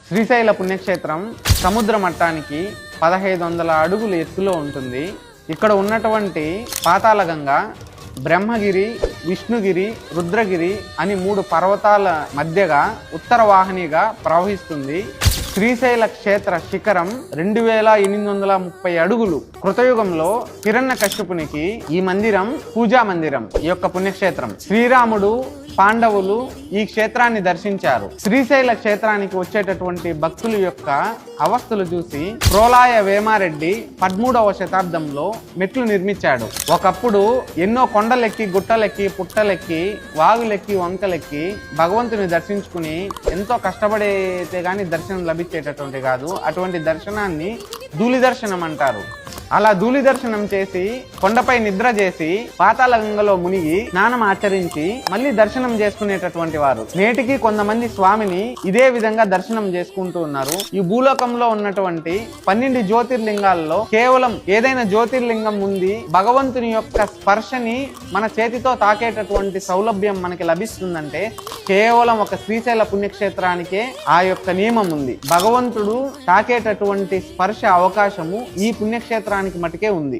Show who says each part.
Speaker 1: శ్రీశైల పుణ్యక్షేత్రం సముద్ర మట్టానికి 1500 అడుగుల ఎత్తులో ఉంటుంది. ఇక్కడ ఉన్నటువంటి పాతాళగంగ బ్రహ్మగిరి, విష్ణుగిరి, రుద్రగిరి అని 3 పర్వతాల మధ్యగా ఉత్తర వాహినిగా ప్రవహిస్తుంది. శ్రీశైల క్షేత్ర శిఖరం 2830 అడుగులు. కృతయుగంలో హిరణ్యకశ్యపునికి ఈ మందిరం పూజా మందిరం. ఈ యొక్క పుణ్యక్షేత్రం శ్రీరాముడు, పాండవులు ఈ క్షేత్రాన్ని దర్శించారు. శ్రీశైల క్షేత్రానికి వచ్చేటటువంటి భక్తుల యొక్క అవస్థలు చూసి ప్రోలాయ వేమారెడ్డి 13వ శతాబ్దంలో మెట్లు నిర్మించాడు. ఒకప్పుడు ఎన్నో కొండలెక్కి, గుట్టలెక్కి, పుట్టలెక్కి, వాగులెక్కి, వంకలెక్కి భగవంతుని దర్శించుకుని ఎంతో కష్టపడితే గాని దర్శనం లభించేటటువంటి కాదు. అటువంటి దర్శనాన్ని ధూళి దర్శనం అంటారు. అలా ధూళి దర్శనం చేసి కొండపై నిద్ర చేసి పాతాళగంగలో మునిగి స్నానం ఆచరించి మళ్ళీ దర్శనం చేసుకునేటటువంటి వారు నేటికి కొంతమంది స్వామిని ఇదే విధంగా దర్శనం చేసుకుంటూ ఉన్నారు. ఈ భూలోకంలో ఉన్నటువంటి 12 జ్యోతిర్లింగాల్లో కేవలం ఏదైనా జ్యోతిర్లింగం ఉంది, భగవంతుని యొక్క స్పర్శని మన చేతితో తాకేటటువంటి సౌలభ్యం మనకి లభిస్తుందంటే కేవలం ఒక శ్రీశైల పుణ్యక్షేత్రానికే ఆ యొక్క నియమం ఉంది. భగవంతుడు తాకేటటువంటి స్పర్శ అవకాశము ఈ పుణ్యక్షేత్రానికి మటుకే ఉంది.